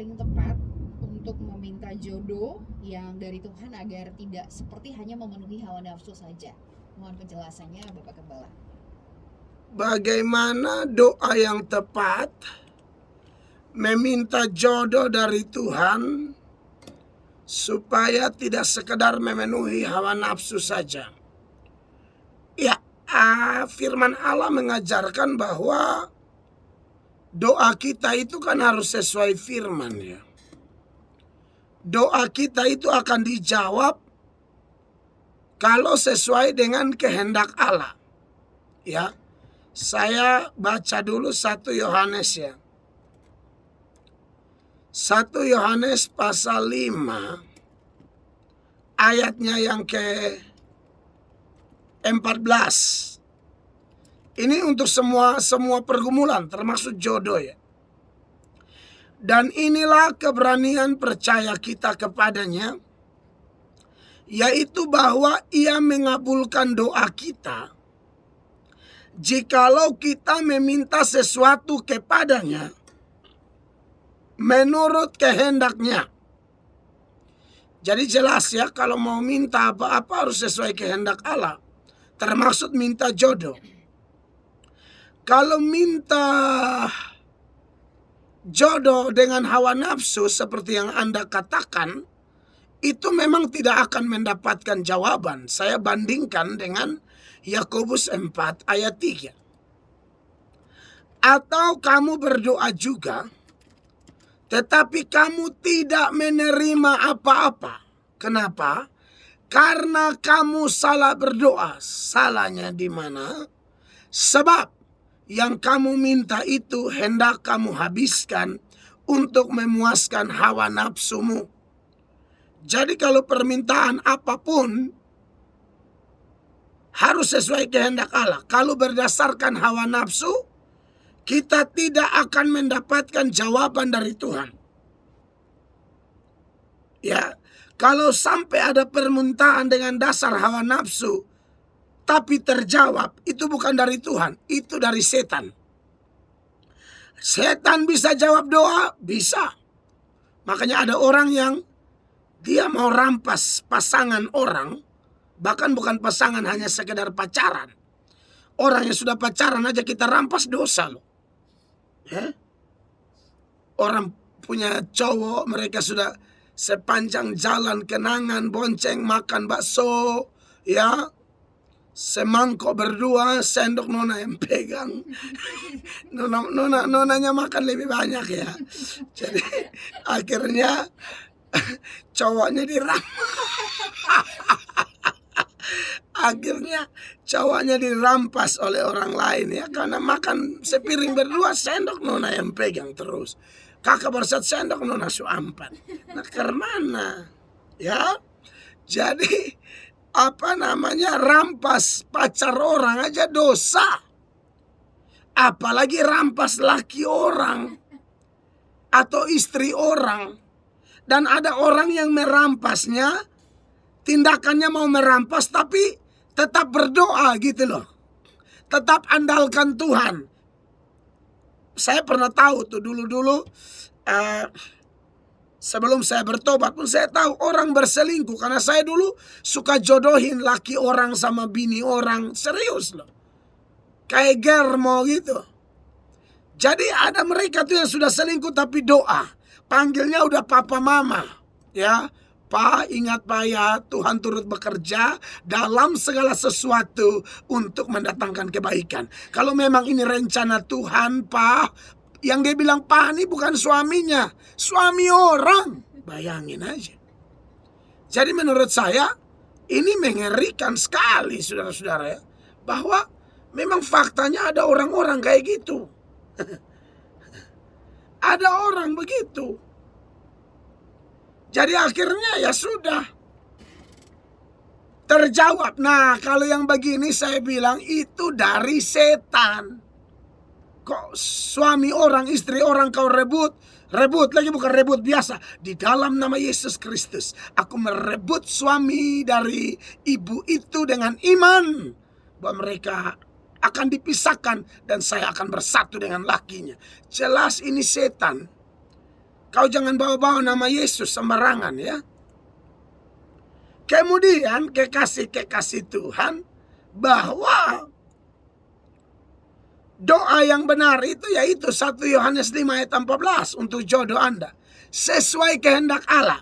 paling tepat untuk meminta jodoh yang dari Tuhan agar tidak seperti hanya memenuhi hawa nafsu saja? Mohon penjelasannya Bapak Gembala. Bagaimana doa yang tepat meminta jodoh dari Tuhan supaya tidak sekedar memenuhi hawa nafsu saja? Ya, firman Allah mengajarkan bahwa doa kita itu kan harus sesuai firman ya. Doa kita itu akan dijawab kalau sesuai dengan kehendak Allah. Ya. Saya baca dulu 1 Yohanes ya. 1 Yohanes pasal 5 ayatnya yang ke-14. Ini untuk semua pergumulan termasuk jodoh ya. Dan inilah keberanian percaya kita kepadanya, yaitu bahwa Ia mengabulkan doa kita jikalau kita meminta sesuatu kepadanya menurut kehendaknya. Jadi jelas ya, kalau mau minta apa-apa harus sesuai kehendak Allah, termasuk minta jodoh. Kalau minta jodoh dengan hawa nafsu seperti yang Anda katakan, itu memang tidak akan mendapatkan jawaban. Saya bandingkan dengan Yakobus 4 ayat 3. Atau kamu berdoa juga, tetapi kamu tidak menerima apa-apa. Kenapa? Karena kamu salah berdoa. Salahnya di mana? Sebab yang kamu minta itu hendak kamu habiskan untuk memuaskan hawa nafsumu. Jadi kalau permintaan apapun harus sesuai kehendak Allah. Kalau berdasarkan hawa nafsu, kita tidak akan mendapatkan jawaban dari Tuhan. Ya, kalau sampai ada permintaan dengan dasar hawa nafsu, tapi terjawab, itu bukan dari Tuhan, itu dari setan. Setan bisa jawab doa, bisa. Makanya ada orang yang dia mau rampas pasangan orang, bahkan bukan pasangan, hanya sekedar pacaran. Orang yang sudah pacaran aja kita rampas, dosa loh. Ya? Orang punya cowok, mereka sudah sepanjang jalan kenangan, bonceng, makan bakso, ya, semangkok berdua, sendok nona yang pegang. Nonanya makan lebih banyak ya. Jadi akhirnya cowoknya cowoknya dirampas oleh orang lain ya, karena makan sepiring berdua, sendok nona yang pegang terus. Kakak bersat sendok nona suampan. Nah, kemana? Ya, jadi rampas pacar orang aja dosa. Apalagi rampas laki orang atau istri orang. Dan ada orang yang merampasnya, tindakannya mau merampas tapi tetap berdoa gitu loh. Tetap andalkan Tuhan. Saya pernah tahu tuh dulu-dulu sebelum saya bertobat pun saya tahu orang berselingkuh. Karena saya dulu suka jodohin laki orang sama bini orang. Serius loh. Kayak germo gitu. Jadi ada mereka tuh yang sudah selingkuh tapi doa. Panggilnya udah papa mama. Ya, Pak, ingat Pak ya, Tuhan turut bekerja dalam segala sesuatu untuk mendatangkan kebaikan. Kalau memang ini rencana Tuhan, Pak, yang dia bilang Pak ini bukan suaminya, suami orang. Bayangin aja. Jadi menurut saya ini mengerikan sekali, saudara-saudara ya, bahwa memang faktanya ada orang-orang kayak gitu. Ada orang begitu. Jadi akhirnya ya sudah terjawab. Nah, kalau yang begini saya bilang itu dari setan. Kok suami orang, istri orang kau rebut lagi, bukan rebut biasa. Di dalam nama Yesus Kristus, aku merebut suami dari ibu itu dengan iman bahwa mereka akan dipisahkan dan saya akan bersatu dengan lakinya. Jelas ini setan. Kau jangan bawa-bawa nama Yesus sembarangan ya. Kemudian kekasih-kekasih Tuhan, bahwa doa yang benar itu yaitu 1 Yohanes 5 ayat 14 untuk jodoh Anda. Sesuai kehendak Allah.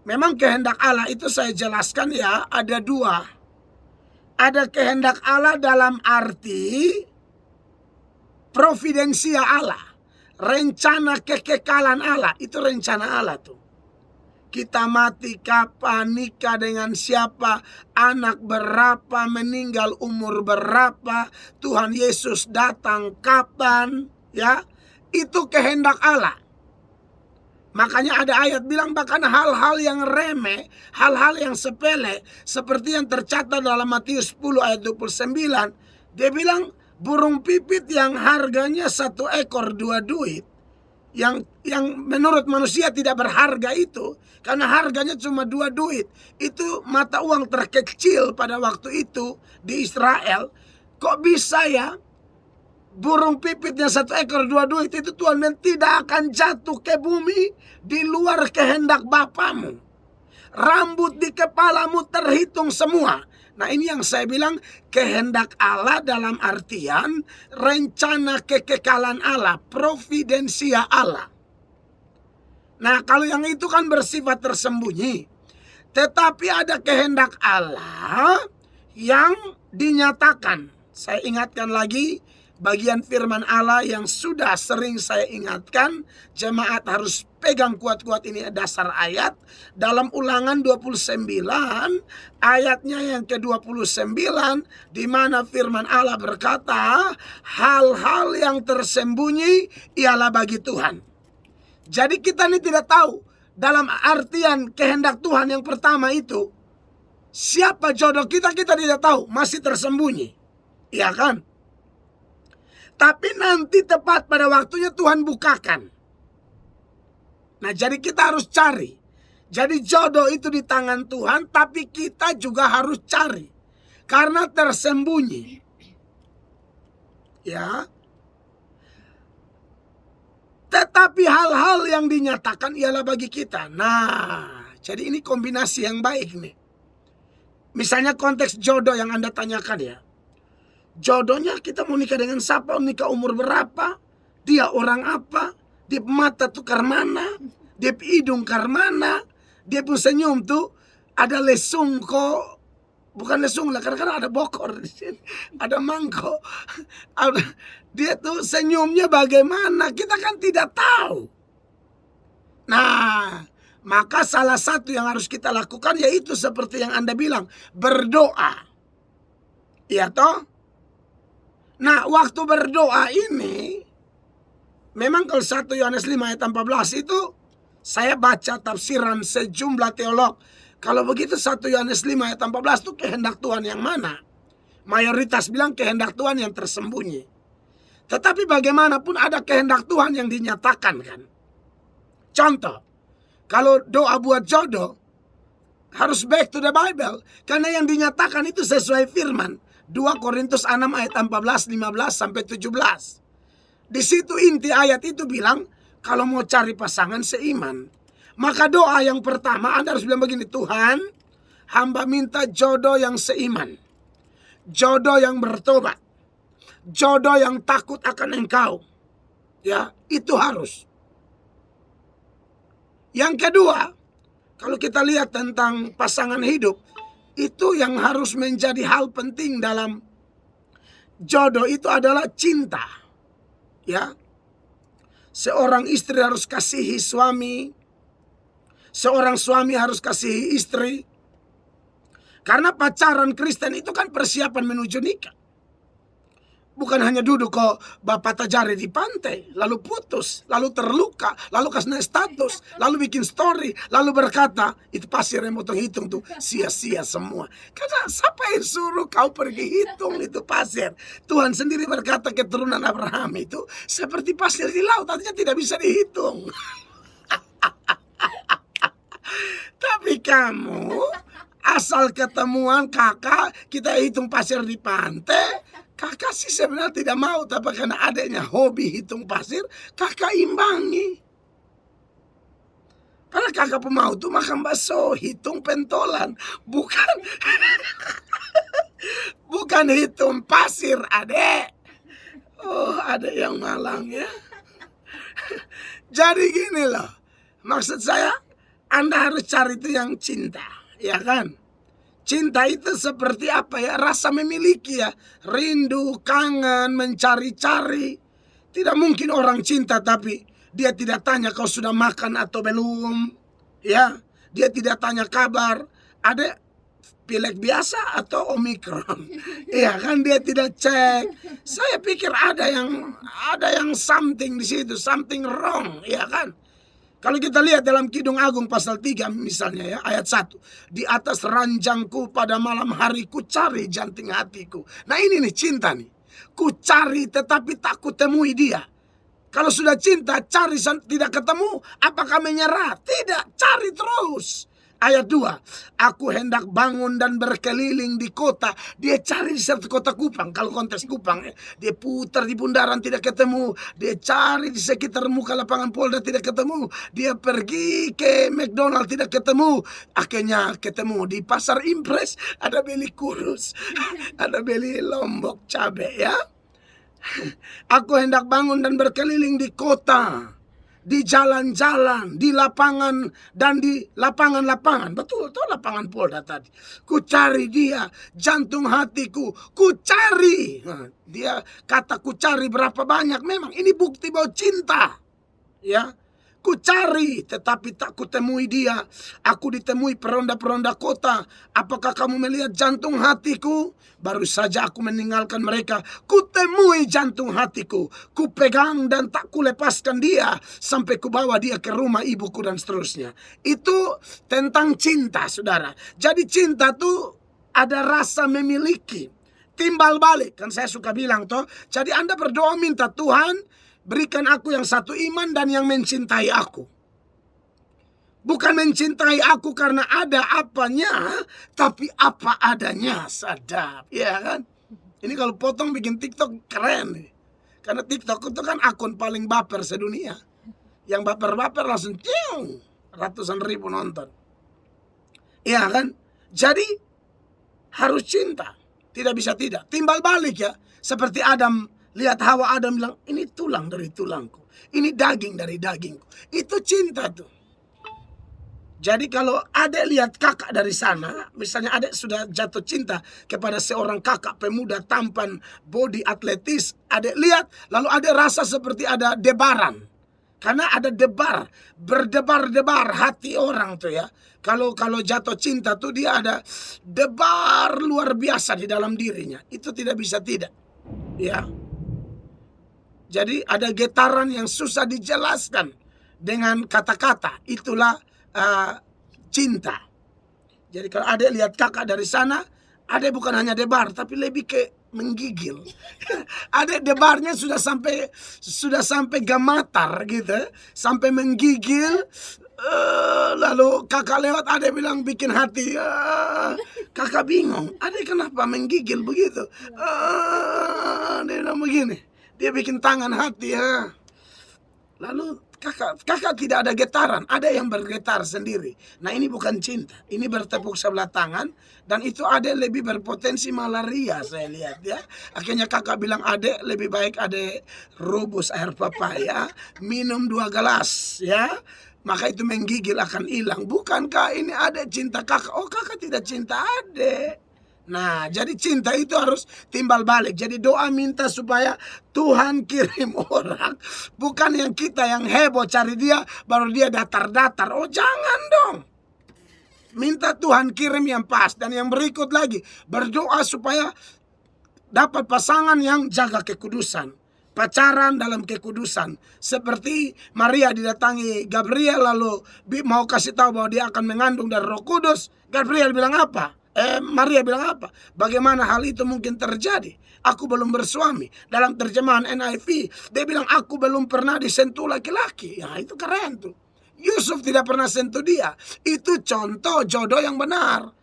Memang kehendak Allah itu saya jelaskan ya, ada dua. Ada kehendak Allah dalam arti providensia Allah. Rencana kekekalan Allah, itu rencana Allah tuh. Kita mati kapan, nikah dengan siapa, anak berapa, meninggal umur berapa, Tuhan Yesus datang kapan, ya. Itu kehendak Allah. Makanya ada ayat bilang bahkan hal-hal yang remeh, hal-hal yang sepele, seperti yang tercatat dalam Matius 10 ayat 29. Dia bilang burung pipit yang harganya 1 ekor 2 duit, yang menurut manusia tidak berharga itu, karena harganya cuma 2 duit. Itu mata uang terkecil pada waktu itu di Israel. Kok bisa ya? Burung pipitnya 1 ekor 2 duit itu Tuhan bilang tidak akan jatuh ke bumi di luar kehendak Bapamu. Rambut di kepalamu terhitung semua. Nah ini yang saya bilang kehendak Allah dalam artian rencana kekekalan Allah, providensia Allah. Nah kalau yang itu kan bersifat tersembunyi. Tetapi ada kehendak Allah yang dinyatakan. Saya ingatkan lagi bagian firman Allah yang sudah sering saya ingatkan. Jemaat harus pegang kuat-kuat, ini dasar ayat. Dalam Ulangan 29 ayatnya yang ke-29, di mana firman Allah berkata, hal-hal yang tersembunyi ialah bagi Tuhan. Jadi kita ini tidak tahu dalam artian kehendak Tuhan yang pertama itu, siapa jodoh kita tidak tahu, masih tersembunyi. Iya kan? Tapi nanti tepat pada waktunya Tuhan bukakan. Nah jadi kita harus cari. Jadi jodoh itu di tangan Tuhan, tapi kita juga harus cari. Karena tersembunyi. Ya. Tetapi hal-hal yang dinyatakan ialah bagi kita. Nah, jadi ini kombinasi yang baik nih. Misalnya konteks jodoh yang Anda tanyakan ya. Jodohnya kita mau nikah dengan siapa, nikah umur berapa, dia orang apa, dia mata tukar mana, dia hidung kar mana, dia pun senyum tuh ada lesung kok, bukan lesung lah, karena ada bokor di sini, ada mangkok, dia tuh senyumnya bagaimana, kita kan tidak tahu. Nah, maka salah satu yang harus kita lakukan yaitu seperti yang Anda bilang, berdoa. Iya toh? Nah, waktu berdoa ini, memang kalau 1 Yohanes 5 ayat 14 itu, saya baca tafsiran sejumlah teolog. Kalau begitu 1 Yohanes 5 ayat 14 itu kehendak Tuhan yang mana? Mayoritas bilang kehendak Tuhan yang tersembunyi. Tetapi bagaimanapun ada kehendak Tuhan yang dinyatakan kan. Contoh, kalau doa buat jodoh, harus back to the Bible. Karena yang dinyatakan itu sesuai firman. 2 Korintus 6 ayat 14, 15 sampai 17. Di situ inti ayat itu bilang kalau mau cari pasangan seiman, maka doa yang pertama Anda harus bilang begini, Tuhan, hamba minta jodoh yang seiman, jodoh yang bertobat, jodoh yang takut akan Engkau. Ya, itu harus. Yang kedua, kalau kita lihat tentang pasangan hidup, itu yang harus menjadi hal penting dalam jodoh itu adalah cinta. Ya. Seorang istri harus kasihi suami. Seorang suami harus kasihi istri. Karena pacaran Kristen itu kan persiapan menuju nikah. Bukan hanya duduk kok bapak tajari di pantai, lalu putus, lalu terluka, lalu kasih status, lalu bikin story, lalu berkata, itu pasir yang motong hitung tuh, sia-sia semua. Karena siapa yang suruh kau pergi hitung itu pasir? Tuhan sendiri berkata keturunan Abraham itu seperti pasir di laut, artinya tidak bisa dihitung. Tapi kamu asal ketemuan kakak, kita hitung pasir di pantai. Kakak sih sebenarnya tidak mau, tapi karena adanya hobi hitung pasir, kakak imbangi. Saudara, kakak pemau tuh makan bakso hitung pentolan, bukan bukan hitung pasir, adek. Oh, ada yang malang ya. Jadi gini loh, maksud saya Anda harus cari itu yang cinta, ya kan? Cinta itu seperti apa ya? Rasa memiliki ya, rindu, kangen, mencari-cari. Tidak mungkin orang cinta tapi dia tidak tanya kau sudah makan atau belum, ya. Dia tidak tanya kabar, ada pilek biasa atau omikron. Iya kan, dia tidak cek. Saya pikir ada yang something di situ, something wrong, ya kan? Kalau kita lihat dalam Kidung Agung pasal 3 misalnya ya, ayat 1. Di atas ranjangku pada malam hari ku cari janting hatiku. Nah ini nih cinta nih. Ku cari tetapi tak kutemui dia. Kalau sudah cinta, cari tidak ketemu, apakah menyerah? Tidak, cari terus. Ayat 2, aku hendak bangun dan berkeliling di kota. Dia cari di satu kota Kupang. Kalau konteks Kupang ya. Dia putar di bundaran tidak ketemu. Dia cari di sekitar muka lapangan Polda tidak ketemu. Dia pergi ke McDonald tidak ketemu. Akhirnya ketemu di Pasar Impres. Ada beli kurus. Ada beli lombok cabe ya. Aku hendak bangun dan berkeliling di kota, di jalan-jalan, di lapangan, dan di lapangan-lapangan. Betul, itu lapangan Polda tadi. Ku cari dia, jantung hatiku, ku cari. Nah, dia kata ku cari berapa banyak, memang ini bukti bahwa cinta. Ya, ku cari tetapi tak kutemui dia. Aku ditemui peronda-peronda kota. Apakah kamu melihat jantung hatiku? Baru saja aku meninggalkan mereka. Kutemui jantung hatiku. Ku pegang dan tak kulepaskan dia. Sampai ku bawa dia ke rumah ibuku dan seterusnya. Itu tentang cinta, saudara. Jadi cinta tuh ada rasa memiliki. Timbal balik. Kan saya suka bilang toh. Jadi Anda berdoa minta Tuhan, berikan aku yang satu iman dan yang mencintai aku. Bukan mencintai aku karena ada apanya, tapi apa adanya. Sadap, ya kan? Ini kalau potong bikin TikTok keren nih. Karena TikTok itu kan akun paling baper sedunia. Yang baper-baper langsung cium, ratusan ribu nonton. Ya kan? Jadi harus cinta. Tidak bisa tidak. Timbal balik ya. Seperti Adam, lihat Hawa, Adam bilang, ini tulang dari tulangku. Ini daging dari dagingku. Itu cinta tuh. Jadi kalau adek lihat kakak dari sana, misalnya adek sudah jatuh cinta kepada seorang kakak pemuda tampan, body atletis, adek lihat, lalu adek rasa seperti ada debaran. Karena ada debar, berdebar-debar hati orang tuh ya. Kalau jatuh cinta tuh dia ada debar luar biasa di dalam dirinya. Itu tidak bisa tidak. Ya. Jadi ada getaran yang susah dijelaskan dengan kata-kata. Itulah cinta. Jadi kalau adek lihat kakak dari sana, adek bukan hanya debar tapi lebih ke menggigil. Adek debarnya sudah sampai gamatar gitu, sampai menggigil. Lalu kakak lewat, adek bilang bikin hati. Kakak bingung, adek kenapa menggigil begitu? Dia bilang begini, dia bikin tangan hati ya. Lalu kakak tidak ada getaran, ada yang bergetar sendiri. Nah ini bukan cinta, ini bertepuk sebelah tangan. Dan itu adek lebih berpotensi malaria saya lihat ya. Akhirnya kakak bilang, adek lebih baik adek rebus air papaya, minum 2 gelas ya. Maka itu menggigil akan hilang. Bukankah ini adek cinta kakak? Oh kakak tidak cinta adek. Nah, jadi cinta itu harus timbal balik. Jadi doa minta supaya Tuhan kirim orang. Bukan yang kita yang heboh cari dia, baru dia datar-datar. Oh jangan dong. Minta Tuhan kirim yang pas. Dan yang berikut lagi, berdoa supaya dapat pasangan yang jaga kekudusan. Pacaran dalam kekudusan. Seperti Maria didatangi Gabriel lalu mau kasih tahu bahwa dia akan mengandung dari Roh Kudus. Gabriel bilang apa? Maria bilang apa? Bagaimana hal itu mungkin terjadi? Aku belum bersuami. Dalam terjemahan NIV, dia bilang aku belum pernah disentuh laki-laki. Ya itu keren tuh. Yusuf tidak pernah sentuh dia. Itu contoh jodoh yang benar.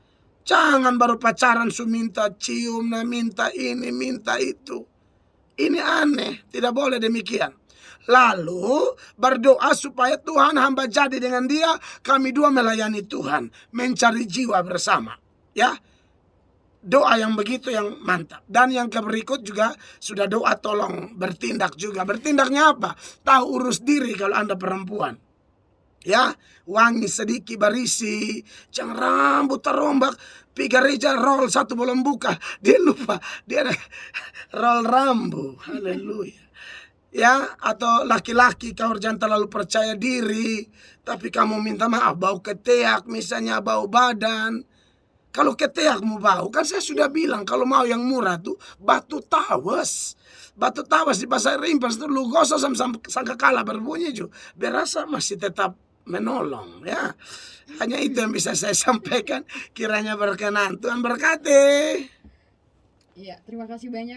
Jangan baru pacaran minta cium, minta ini, minta itu. Ini aneh. Tidak boleh demikian. Lalu berdoa supaya Tuhan hamba jadi dengan dia, kami dua melayani Tuhan, mencari jiwa bersama. Ya, doa yang begitu yang mantap. Dan yang berikut juga sudah doa tolong bertindak juga. Bertindaknya apa? Tahu urus diri kalau Anda perempuan. Ya, wangi sedikit barisi, jangan rambut terombak, pi gereja roll satu belum buka, dia lupa dia ada roll rambut. Haleluya. Ya, atau laki-laki kau jangan terlalu percaya diri, tapi kamu minta maaf bau ketiak misalnya, bau badan. Kalau ketiakmu bau, kan saya sudah bilang kalau mau yang murah tuh batu tawas. Batu tawas di pasar Rimpas tuh lu gosok sangka kalah berbunyi juga, berasa masih tetap menolong ya. Hanya itu yang bisa saya sampaikan, kiranya berkenan. Tuhan berkati. Iya, terima kasih banyak.